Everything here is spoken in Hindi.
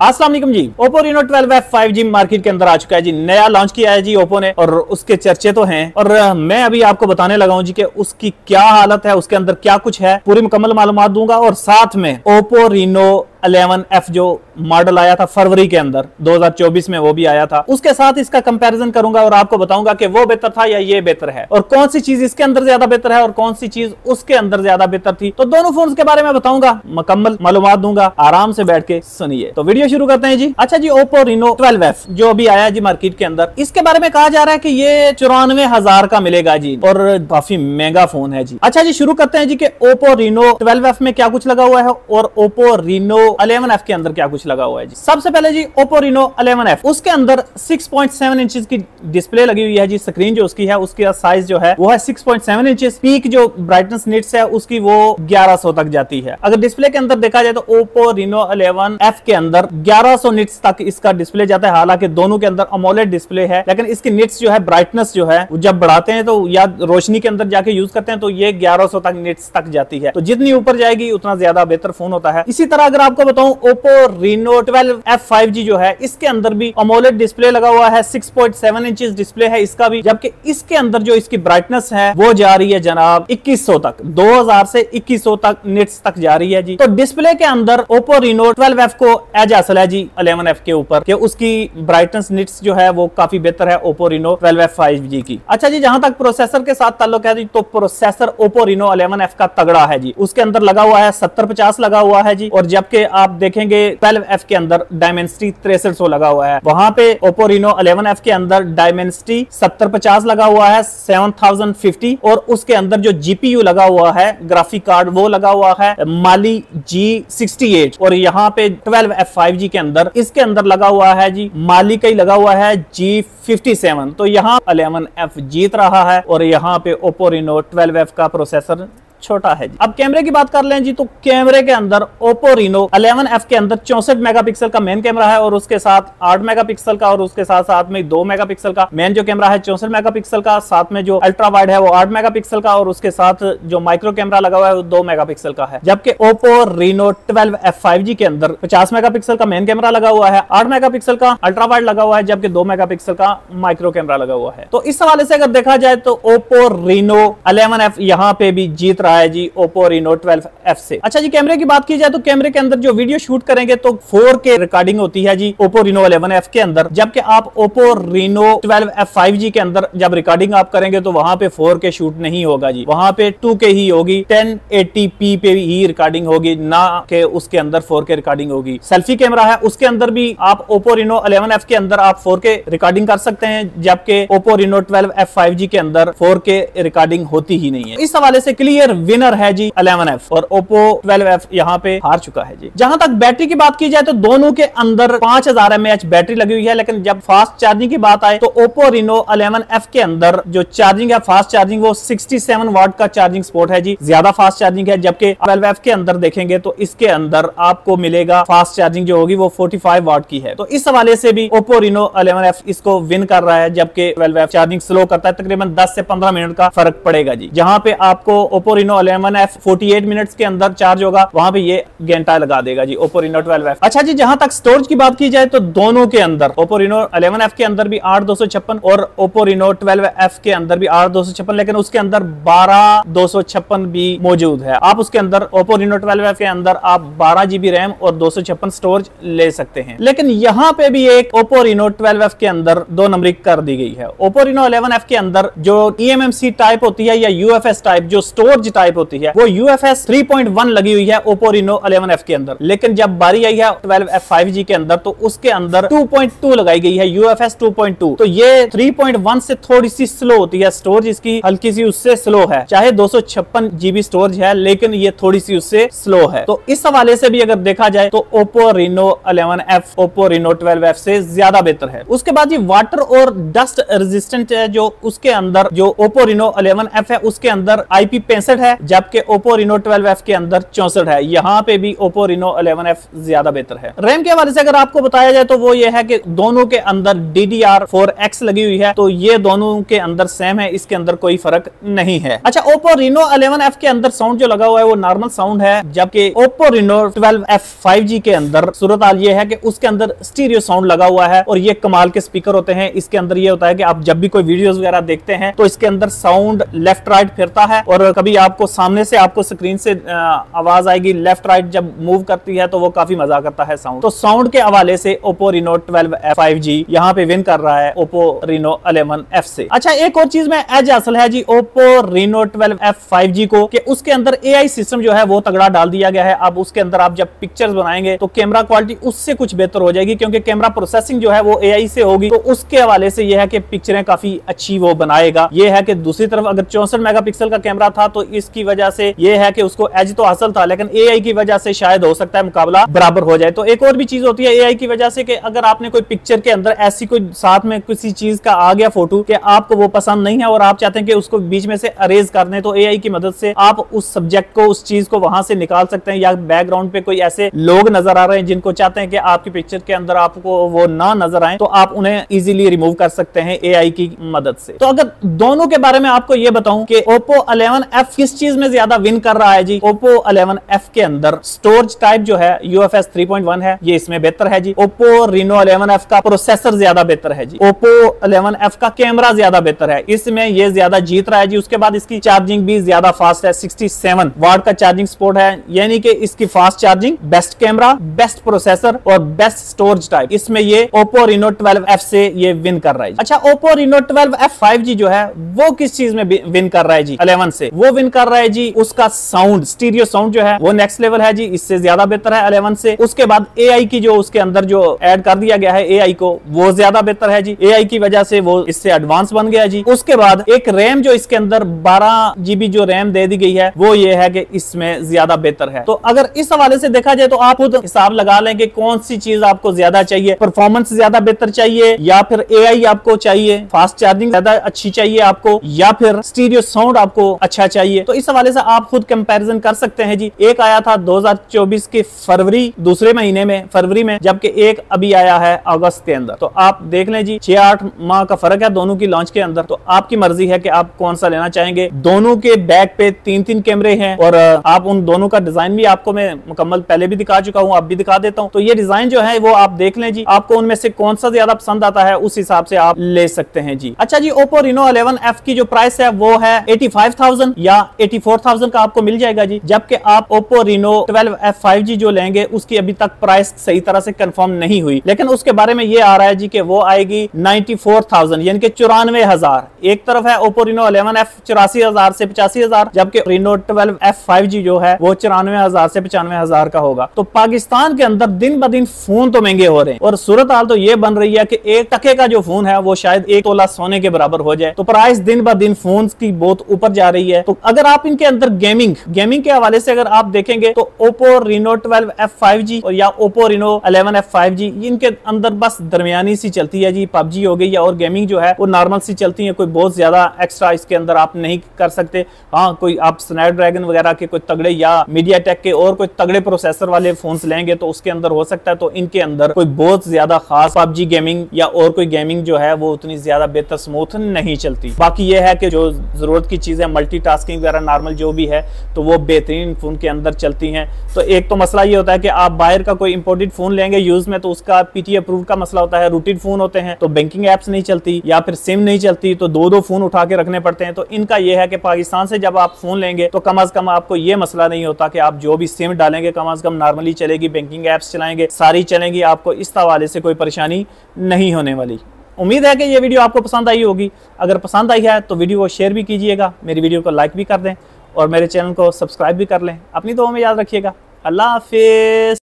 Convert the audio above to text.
अस्सलाम वालेकुम जी। Oppo Reno 12F 5G market के अंदर आ चुका है जी। नया लॉन्च किया है जी Oppo ने और उसके चर्चे तो हैं और मैं अभी आपको बताने लगा हूं जी कि उसकी क्या हालत है, उसके अंदर क्या कुछ है, पूरी मुकम्मल मालूमात दूंगा। और साथ में Oppo Reno 11F जो मॉडल आया था फरवरी के अंदर 2024 में, वो भी आया था, उसके साथ इसका कंपैरिजन करूंगा और आपको बताऊंगा कि वो बेहतर था या ये बेहतर है और कौन सी चीज इसके अंदर ज्यादा बेहतर है और कौन सी चीज उसके अंदर ज्यादा बेहतर थी। तो दोनों फोन के बारे में बताऊंगा, मुकम्मल मालूमात दूंगा, आराम से बैठ के सुनिए। तो वीडियो शुरू करते हैं जी। अच्छा जी, Oppo Reno 12F जो अभी आया जी मार्केट के अंदर, इसके बारे में कहा जा रहा है कि ये 94,000 का मिलेगा जी और काफी महंगा फोन है जी। अच्छा जी, शुरू करते हैं जी कि Oppo Reno 12F में क्या कुछ लगा हुआ है और Oppo Reno 11F के अंदर क्या कुछ लगा हुआ है जी। सबसे पहले जी Oppo Reno 11F, उसके अंदर 6.7 इंचेस की डिस्प्ले लगी हुई है जी। स्क्रीन जो उसकी है, उसका साइज जो है वो है 6.7 इंचेस। पीक जो ब्राइटनेस निट्स है उसकी वो 1100 तक जाती है। अगर डिस्प्ले के अंदर देखा जाए तो Oppo Reno 11F के अंदर 1100 निट्स तक इसका डिस्प्ले जाता है। हालांकि दोनों के अंदर अमोलेड डिस्प्ले है, लेकिन इसकी निट्स जो है, ब्राइटनेस जो है, जब बढ़ाते हैं तो या रोशनी के अंदर जाके यूज करते हैं तो ये 1100 तक निट्स तक जाती है। तो जितनी ऊपर जाएगी उतना ज्यादा बेहतर फोन होता है। इसी तरह अगर आपको बताऊं Oppo Reno 12F 5G जो है, इसके अंदर भी अमोलेड डिस्प्ले लगा हुआ है, 6.7 इंचेस डिस्प्ले है इसका भी, जबकि इसके अंदर जो इसकी ब्राइटनेस है वो जा रही है जनाब 2100 तक, 2000 से 2100 तक निट्स तक जा रही है जी। तो डिस्प्ले के अंदर Oppo Reno 12F को एज हासिल है जी 11F के ऊपर कि उसकी ब्राइटनेस निट्स जो है वो काफी बेहतर है Oppo Reno 12F 5G की। अच्छा जी, जहां तक प्रोसेसर के साथ ताल्लुक है जी, तो प्रोसेसर Oppo Reno 11F का तगड़ा है जी। उसके अंदर लगा हुआ है 7050 लगा हुआ है जी, और जबकि आप देखेंगे 12F के अंदर Dimensity 6300 लगा हुआ है। वहां पे Oppo Reno 11F के अंदर Dimensity 7050 लगा हुआ है 7050, और उसके अंदर जो GPU लगा हुआ है, ग्राफिक कार्ड, वो लगा हुआ है Mali G68, और यहाँ पे 12F 5G के अंदर इसके अंदर लगा हुआ है जी Mali का ही लगा हुआ है G57। तो यहाँ 11F जीत रहा है और यहाँ पे Oppo Reno 12F का प्रोसेसर छोटा है जी। अब कैमरे की बात कर लें जी, तो कैमरे के अंदर Oppo Reno 11F के अंदर 64 मेगापिक्सल का मेन कैमरा है और उसके साथ 8 मेगापिक्सल का, और उसके साथ साथ में 2 मेगापिक्सल का मेन जो कैमरा है 64 मेगापिक्सल का, साथ में जो अल्ट्रा वाइड है वो 8 मेगापिक्सल का, और उसके साथ जो माइक्रो कैमरा लगा हुआ है वो 2 मेगापिक्सल का है। जबकि Oppo Reno 12F 5G के अंदर 50 मेगापिक्सल का मेन कैमरा लगा हुआ है, 8 मेगापिक्सल का अल्ट्रा वाइड लगा हुआ है, जबकि 2 मेगापिक्सल का माइक्रो कैमरा लगा हुआ है। तो इस हवाले से अगर देखा जाए तो Oppo Reno 11F यहाँ पे भी जीत रहा है जी Oppo Reno 12F से। अच्छा जी, कैमरे की बात की जाए तो कैमरे के अंदर जो वीडियो शूट करेंगे तो 4K रिकॉर्डिंग होती है जी Oppo Reno 11F के अंदर, जबकि आप Oppo Reno 12F 5G के अंदर जब रिकॉर्डिंग आप करेंगे तो वहां पे 4K शूट नहीं होगा जी, वहां पे 2K ही होगी, 1080p पे ही रिकॉर्डिंग होगी, ना कि उसके अंदर 4K रिकॉर्डिंग होगी। सेल्फी कैमरा है, उसके अंदर भी आप Oppo Reno 11F के अंदर आप 4K रिकॉर्डिंग कर सकते हैं, जबकि Oppo Reno 12F 5G के अंदर 4K रिकॉर्डिंग होती ही नहीं है। इस हवाले से क्लियर विनर है जी 11F और Oppo 12F यहाँ पे हार चुका है जी। जहां तक बैटरी की बात की जाए तो दोनों के अंदर 5000 mAh बैटरी लगी हुई है, लेकिन जब फास्ट चार्जिंग की बात आए तो Oppo Reno 11F के अंदर जो चार्जिंग है, फास्ट चार्जिंग, वो 67 वाट का चार्जिंग सपोर्ट है जी, ज्यादा फास्ट चार्जिंग है। जबकि 12F के अंदर देखेंगे तो इसके अंदर आपको मिलेगा फास्ट चार्जिंग जो होगी वो 45 वाट की है। तो इस हवाले से भी Oppo Reno 11F इसको विन कर रहा है, जबकि 12F चार्जिंग स्लो करता है, तकरीबन 10 से 15 मिनट का फर्क पड़ेगा जी। जहां पे आपको Oppo Reno 11F 48 मिनट्स के अंदर चार्ज होगा, वहां पे ये घंटा लगा देगा जी Oppo Reno 12F। अच्छा जी, जहां तक स्टोरेज की बात की जाए तो दोनों के अंदर Oppo Reno 11F के अंदर भी 8256 और Oppo Reno 12F के अंदर भी 8256, लेकिन उसके अंदर 12256 भी मौजूद है। आप उसके अंदर Oppo Reno 12F के अंदर आप 12 GB रैम और 256 स्टोरेज ले सकते हैं। लेकिन यहाँ पे भी एक Oppo Reno 12F के अंदर 2 नंबरी कर दी गई है। Oppo Reno 11F के अंदर जो eMMC टाइप होती है या UFS टाइप जो स्टोरेज टाइप होती है वो UFS 3.1 लगी हुई है Oppo Reno 11F के अंदर, लेकिन जब बारी आई है 12F 5G के अंदर तो उसके अंदर 2.2 लगाई गई है, UFS 2.2। तो ये 3.1 से थोड़ी सी स्लो होती है, स्टोरेज इसकी हल्की सी उससे स्लो है, चाहे 256 GB स्टोरेज है लेकिन ये थोड़ी सी उससे स्लो है। तो इस हवाले से भी अगर देखा जाए तो Oppo Reno 11F Oppo Reno 12F से ज्यादा बेहतर है। उसके बाद ये वाटर और डस्ट रेजिस्टेंट है जो उसके अंदर जो Oppo Reno 11F है उसके अंदर IP65 है, जबकि Oppo Reno 12F के अंदर 64 है। यहाँ पे भी Oppo Reno 11F ज्यादा बेहतर है। रैम के हवाले से अगर आपको बताया जाए तो वो ये है कि दोनों के अंदर DDR4X लगी हुई है, तो ये दोनों के अंदर सेम है, इसके अंदर कोई फर्क नहीं है। अच्छा, Oppo Reno 11F के अंदर साउंड जो लगा हुआ है वो नॉर्मल साउंड है, जबकि Oppo Reno 12F 5G के अंदर सूरत हाल ये है कि उसके अंदर स्टीरियो साउंड लगा हुआ है और ये कमाल के स्पीकर होते हैं। इसके अंदर ये होता है कि आप जब भी कोई वीडियोस वगैरह देखते हैं तो इसके अंदर साउंड लेफ्ट राइट फिरता है और कभी आपको सामने से आपको स्क्रीन से आवाज आएगी, लेफ्ट राइट जब मूव करती है तो वो काफी मजा करता है साउंड। तो साउंड के हवाले से Oppo Reno 12F 5G यहाँ पे विन कर रहा है Oppo Reno 11F से। अच्छा, एक और चीज में एज हासिल है जी Oppo Reno 12F 5G को कि उसके अंदर AI सिस्टम जो है वो तगड़ा डाल दिया गया है। अब उसके अंदर आप जब पिक्चर्स बनाएंगे तो कैमरा क्वालिटी उससे कुछ बेहतर हो जाएगी, क्योंकि कैमरा प्रोसेसिंग जो है वो AI से होगी, तो उसके हवाले से यह है कि पिक्चरें काफी अच्छी वो बनाएगा। ये है कि दूसरी तरफ अगर 64 मेगापिक्सल का कैमरा था तो इसकी वजह से ये है कि उसको एज तो हासिल था, लेकिन AI की वजह से शायद हो सकता है मुकाबला बराबर हो जाए। तो एक और भी चीज होती है AI की वजह से कि अगर आपने कोई पिक्चर के अंदर ऐसी कोई साथ में किसी चीज का आ गया फोटो कि आपको वो पसंद नहीं है और आप चाहते हैं कि उसको बीच में से अरेज कर दें, तो AI की मदद से आप उस सब्जेक्ट को, उस चीज को वहां से निकाल सकते हैं। या बैकग्राउंड पे कोई ऐसे लोग नजर आ रहे हैं जिनको चाहते हैं कि आपकी पिक्चर के अंदर आपको वो ना नजर आए, तो आप उन्हें इजीली रिमूव कर सकते हैं AI की मदद से। तो अगर दोनों के बारे में आपको ये बताऊं कि Oppo 11F किस चीज में ज्यादा विन कर रहा है जी, Oppo 11F के अंदर स्टोरेज टाइप जो है UFS 3.1 है, ये इसमें बेहतर है जी। Oppo Reno 11F का प्रोसेसर ज्यादा बेहतर है जी। Oppo 11F का कैमरा ज्यादा बेहतर है, इसमें ये ज्यादा जीत रहा है जी। उसके बाद इसकी चार्जिंग भी ज्यादा फास्ट है, 67 वाट का चार्जिंग सपोर्ट है, यानी कि इसकी fast charging, best camera, best processor और बेस्ट स्टोरेज टाइप, इसमें ये Oppo Reno 12F से ये विन कर रहा है। अच्छा, Oppo Reno 12F 5G जो है वो किस चीज में विन कर रहा है जी 11 से? वो विन कर रहा है जी उसका साउंड, स्टीरियो साउंड जो है वो नेक्स्ट लेवल है जी, इससे ज्यादा बेहतर है 11 से। उसके बाद AI की जो उसके अंदर जो ऐड कर दिया गया है AI को, वो ज्यादा बेहतर है जी, AI की वजह से वो इससे एडवांस बन गया जी। उसके बाद एक रैम जो इसके अंदर 12 GB जो रैम दे दी गई है वो ये है कि इसमें ज्यादा बेहतर है। तो अगर इस हवाले से देखा जाए तो आप खुद हिसाब लगा लें कि कौन सी चीज आपको ज्यादा चाहिए, परफॉर्मेंस ज्यादा बेहतर चाहिए या फिर AI आपको चाहिए, फास्ट चार्जिंग ज्यादा अच्छी चाहिए आपको, या फिर स्टीरियो साउंड आपको अच्छा चाहिए। तो इस हवाले से आप खुद कंपैरिजन कर सकते हैं जी। एक आया था 2024 के फरवरी, दूसरे महीने में फरवरी में, जबकि एक अभी आया है अगस्त के अंदर। तो आप देख लें जी, 6-8 माह का फर्क है दोनों की लॉन्च के अंदर। तो आपकी मर्जी है कि आप कौन सा लेना चाहेंगे। दोनों के बैक पे 3-3 कैमरे हैं और आप उन दोनों का डिजाइन भी आपको मैं मुकम्मल पहले भी दिखा चुका हूं, अब भी दिखा देता हूं। तो ये डिजाइन जो है वो आप देख लें जी, आपको उनमें से कौन सा ज्यादा पसंद आता है उस हिसाब से आप ले सकते हैं जी। अच्छा जी, Oppo Reno 11F की जो प्राइस है वो है 85,000 या 84,000 का आपको मिल जाएगा जी, जबकि आप Oppo Reno 12F 5G जो लेंगे उसकी अभी तक प्राइस सही तरह से कंफर्म नहीं हुई, लेकिन उसके बारे में ये आ रहा है जी कि वो आएगी 94,000 यानी कि 94,000। एक तरफ है Oppo Reno 11F 84,000 से 85,000, जबकि Reno 12F 5G जो है वो 94,000 से 95,000 का होगा। तो पाकिस्तान के अंदर दिन ब दिन फोन तो महंगे हो रहे हैं और सूरत हाल तो ये बन रही है कि 1 टके का जो फोन है वो शायद 1 तोला सोने के बराबर हो जाए। तो प्राइस दिन ब दिन फोन की बहुत ऊपर जा रही है। तो अगर आप इनके अंदर गेमिंग के हवाले से अगर आप देखेंगे तो Oppo Reno 12F 5G और या Oppo Reno 11F 5G इनके अंदर बस दरमियानी सी चलती है जी। PUBG हो गई या और गेमिंग जो है वो नॉर्मल सी चलती है, कोई बहुत ज्यादा एक्स्ट्रा इसके अंदर आप नहीं कर सकते। हाँ, कोई आप स्नैपड्रैगन वगैरह के कोई तगड़े या मीडियाटेक के और कोई तगड़े प्रोसेसर वाले फोन्स लेंगे तो उसके अंदर हो सकता है। तो इनके अंदर कोई बहुत ज्यादा खास PUBG गेमिंग या और कोई गेमिंग जो है वो उतनी ज्यादा बेहतर स्मूथ नहीं चलती। बाकी ये है कि जो जरूरत की चीजें मल्टीटास्किंग वगैरह नॉर्मल जो भी है तो वो बेहतरीन फोन के अंदर चलती हैं। तो एक तो मसला ये होता है कि आप बाहर का कोई इंपोर्टेड फोन लेंगे यूज में तो उसका PTA अप्रूव का मसला होता है। रूटेड फोन होते हैं तो बैंकिंग एप्स नहीं चलती या फिर सिम नहीं चलती, तो 2-2 फोन उठा के रखने पड़ते हैं। तो इनका यह है कि पाकिस्तान से जब आप फोन लेंगे तो कम अज कम आपको ये मसला नहीं होता कि आप जो भी सिम डालेंगे कम अज कम नॉर्मली चलेगी, बैंकिंग एप्स चलाएंगे, सारी चलेंगी, आपको इस हवाले से कोई परेशानी नहीं होने वाली। उम्मीद है कि ये वीडियो आपको पसंद आई होगी। अगर पसंद आई है तो वीडियो को शेयर भी कीजिएगा, मेरी वीडियो को लाइक भी कर दें और मेरे चैनल को सब्सक्राइब भी कर लें। अपनी दुआ में याद रखिएगा। अल्लाह हाफिज़।